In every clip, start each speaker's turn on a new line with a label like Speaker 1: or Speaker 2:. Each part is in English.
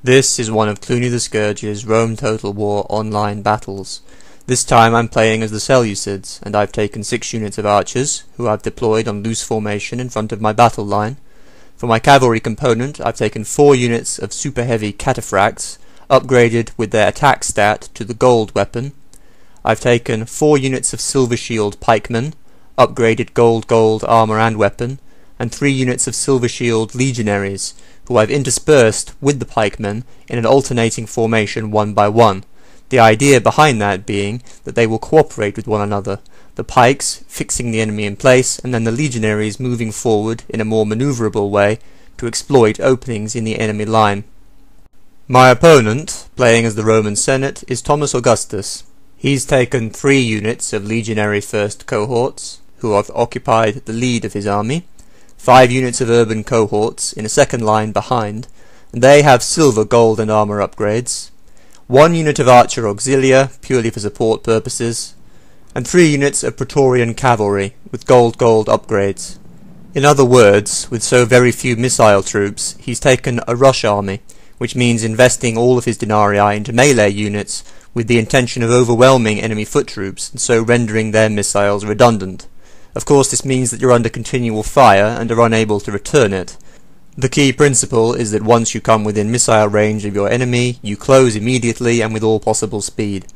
Speaker 1: This is one of Cluny the Scourge's Rome Total War online battles. This time I'm playing as the Seleucids, and I've taken 6 units of archers, who I've deployed on loose formation in front of my battle line. For my cavalry component, I've taken 4 units of super heavy cataphracts, upgraded with their attack stat to the gold weapon. I've taken 4 units of Silver Shield pikemen, upgraded gold armour and weapon, and 3 units of Silver Shield legionaries, who I've interspersed with the pikemen in an alternating formation 1 by 1. The idea behind that being that they will cooperate with one another, the pikes fixing the enemy in place, and then the legionaries moving forward in a more manoeuvrable way to exploit openings in the enemy line. My opponent, playing as the Roman Senate, is ThomasAugustus. He's taken 3 units of legionary first cohorts, who have occupied the lead of his army, 5 units of urban cohorts in a second line behind, and they have silver, gold and armour upgrades, 1 unit of archer auxilia, purely for support purposes, and 3 units of Praetorian cavalry, with gold upgrades. In other words, with so very few missile troops, he's taken a rush army, which means investing all of his denarii into melee units with the intention of overwhelming enemy foot troops, and so rendering their missiles redundant. Of course, this means that you're under continual fire and are unable to return it. The key principle is that once you come within missile range of your enemy, you close immediately and with all possible speed.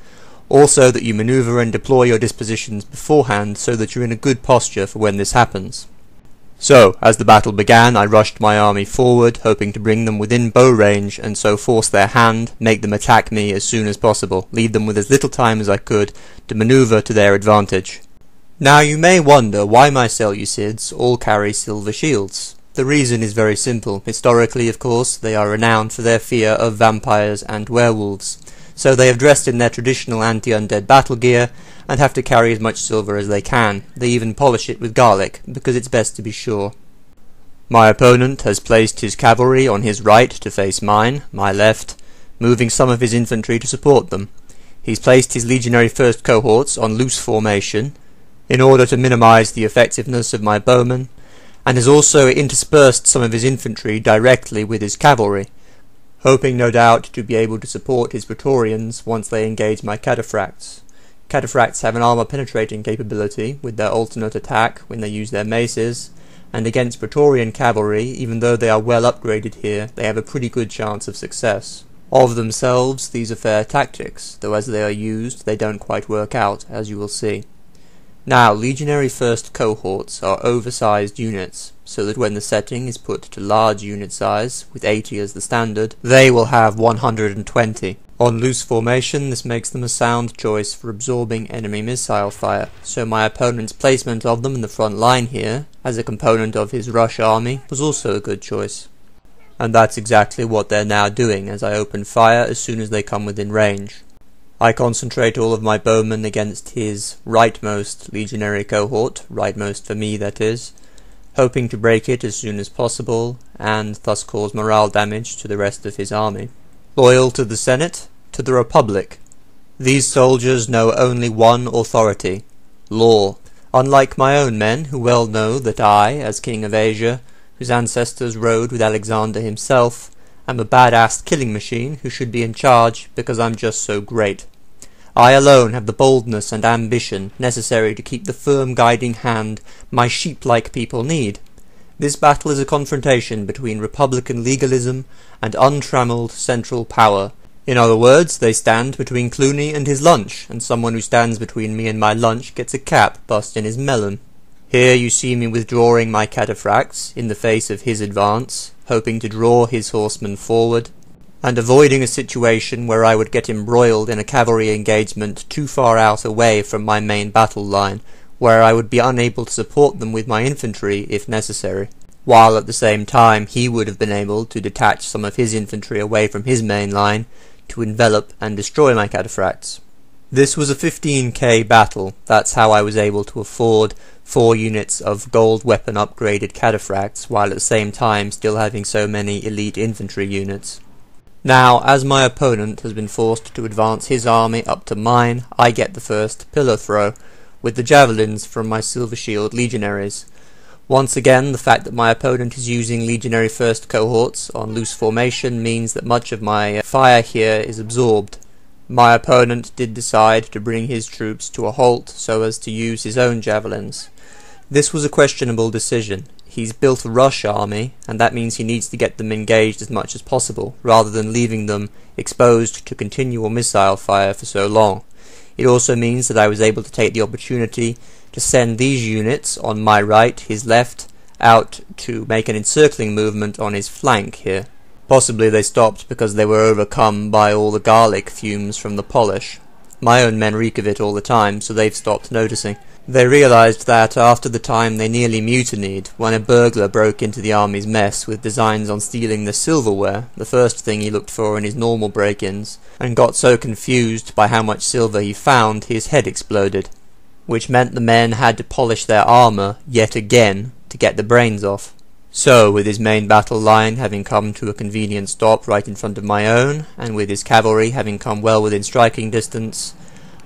Speaker 1: Also that you maneuver and deploy your dispositions beforehand so that you're in a good posture for when this happens. So, as the battle began, I rushed my army forward, hoping to bring them within bow range and so force their hand, make them attack me as soon as possible, leave them with as little time as I could to maneuver to their advantage. Now you may wonder why my Seleucids all carry silver shields. The reason is very simple. Historically, of course, they are renowned for their fear of vampires and werewolves, so they have dressed in their traditional anti-undead battle gear and have to carry as much silver as they can. They even polish it with garlic, because it's best to be sure. My opponent has placed his cavalry on his right to face mine, my left, moving some of his infantry to support them. He's placed his legionary first cohorts on loose formation, in order to minimize the effectiveness of my bowmen, and has also interspersed some of his infantry directly with his cavalry, hoping no doubt to be able to support his Praetorians once they engage my cataphracts. Cataphracts have an armour penetrating capability with their alternate attack when they use their maces, and against Praetorian cavalry, even though they are well upgraded here, they have a pretty good chance of success. Of themselves, these are fair tactics, though as they are used, they don't quite work out, as you will see. Now, legionary first cohorts are oversized units, so that when the setting is put to large unit size, with 80 as the standard, they will have 120. On loose formation, this makes them a sound choice for absorbing enemy missile fire, so my opponent's placement of them in the front line here, as a component of his rush army, was also a good choice. And that's exactly what they're now doing as I open fire as soon as they come within range. I concentrate all of my bowmen against his rightmost legionary cohort, rightmost for me that is, hoping to break it as soon as possible, and thus cause morale damage to the rest of his army. Loyal to the Senate, to the Republic. These soldiers know only one authority, law, unlike my own men who well know that I, as King of Asia, whose ancestors rode with Alexander himself, am a badass killing machine who should be in charge because I'm just so great. I alone have the boldness and ambition necessary to keep the firm guiding hand my sheep-like people need. This battle is a confrontation between republican legalism and untrammeled central power. In other words, they stand between Cluny and his lunch, and someone who stands between me and my lunch gets a cap bust in his melon. Here you see me withdrawing my cataphracts in the face of his advance, hoping to draw his horsemen forward, and avoiding a situation where I would get embroiled in a cavalry engagement too far out away from my main battle line, where I would be unable to support them with my infantry if necessary, while at the same time he would have been able to detach some of his infantry away from his main line to envelop and destroy my cataphracts. This was a 15k battle. That's how I was able to afford 4 units of gold weapon upgraded cataphracts, while at the same time still having so many elite infantry units. Now, as my opponent has been forced to advance his army up to mine, I get the first pillar throw, with the javelins from my Silver Shield legionaries. Once again, the fact that my opponent is using Legionary First cohorts on loose formation means that much of my fire here is absorbed. My opponent did decide to bring his troops to a halt so as to use his own javelins. This was a questionable decision. He's built a rush army, and that means he needs to get them engaged as much as possible, rather than leaving them exposed to continual missile fire for so long. It also means that I was able to take the opportunity to send these units on my right, his left, out to make an encircling movement on his flank here. Possibly they stopped because they were overcome by all the garlic fumes from the polish. My own men reek of it all the time, so they've stopped noticing. They realized that after the time they nearly mutinied, when a burglar broke into the army's mess with designs on stealing the silverware, the first thing he looked for in his normal break-ins, and got so confused by how much silver he found his head exploded, which meant the men had to polish their armour yet again to get the brains off. So, with his main battle line having come to a convenient stop right in front of my own, and with his cavalry having come well within striking distance,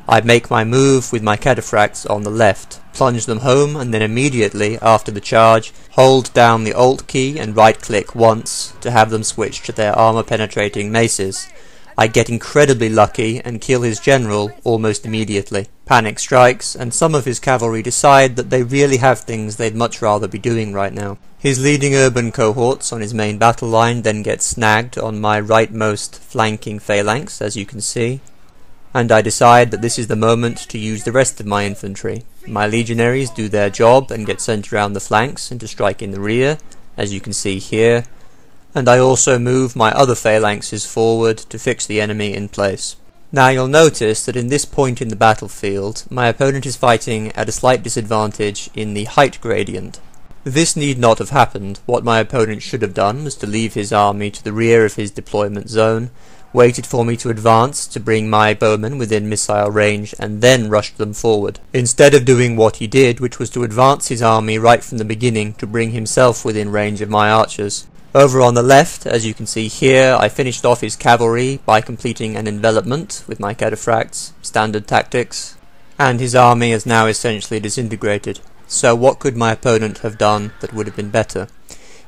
Speaker 1: I make my move with my cataphracts on the left, plunge them home, and then immediately after the charge, hold down the Alt key and right-click once to have them switch to their armour-penetrating maces. I get incredibly lucky and kill his general almost immediately. Panic strikes, and some of his cavalry decide that they really have things they'd much rather be doing right now. His leading urban cohorts on his main battle line then get snagged on my rightmost flanking phalanx, as you can see, and I decide that this is the moment to use the rest of my infantry. My legionaries do their job and get sent around the flanks and to strike in the rear, as you can see here, and I also move my other phalanxes forward to fix the enemy in place. Now you'll notice that in this point in the battlefield, my opponent is fighting at a slight disadvantage in the height gradient. This need not have happened. What my opponent should have done was to leave his army to the rear of his deployment zone, waited for me to advance to bring my bowmen within missile range, and then rushed them forward, instead of doing what he did, which was to advance his army right from the beginning to bring himself within range of my archers. Over on the left, as you can see here, I finished off his cavalry by completing an envelopment with my cataphracts, standard tactics, and his army is now essentially disintegrated. So what could my opponent have done that would have been better?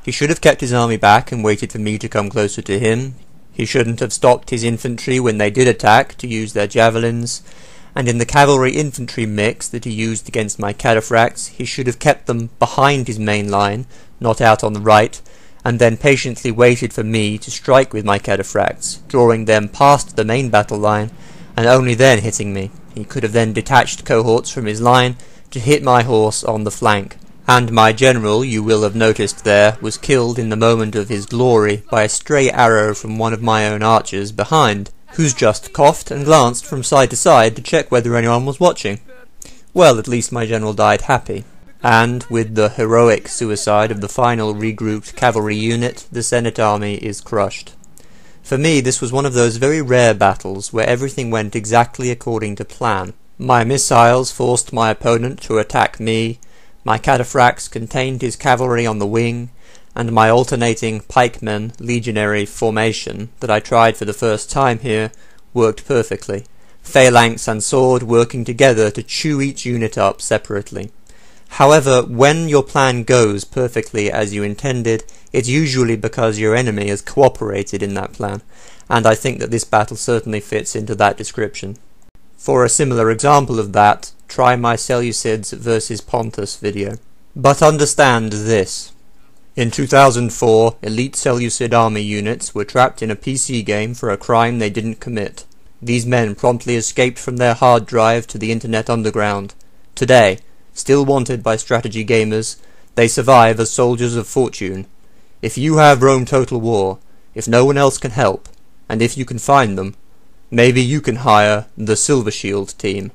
Speaker 1: He should have kept his army back and waited for me to come closer to him. He shouldn't have stopped his infantry when they did attack to use their javelins, and in the cavalry-infantry mix that he used against my cataphracts, he should have kept them behind his main line, not out on the right, and then patiently waited for me to strike with my cataphracts, drawing them past the main battle line, and only then hitting me. He could have then detached cohorts from his line to hit my horse on the flank. And my general, you will have noticed there, was killed in the moment of his glory by a stray arrow from one of my own archers behind, who's just coughed and glanced from side to side to check whether anyone was watching. Well, at least my general died happy. And, with the heroic suicide of the final regrouped cavalry unit, the Senate army is crushed. For me, this was one of those very rare battles where everything went exactly according to plan. My missiles forced my opponent to attack me, my cataphracts contained his cavalry on the wing, and my alternating pikemen legionary formation that I tried for the first time here worked perfectly, phalanx and sword working together to chew each unit up separately. However, when your plan goes perfectly as you intended, it's usually because your enemy has cooperated in that plan, and I think that this battle certainly fits into that description. For a similar example of that, try my Seleucids versus Pontus video. But understand this. In 2004, elite Seleucid army units were trapped in a PC game for a crime they didn't commit. These men promptly escaped from their hard drive to the internet underground. Today, still wanted by strategy gamers, they survive as soldiers of fortune. If you have Rome Total War, if no one else can help, and if you can find them, maybe you can hire the Silver Shield team.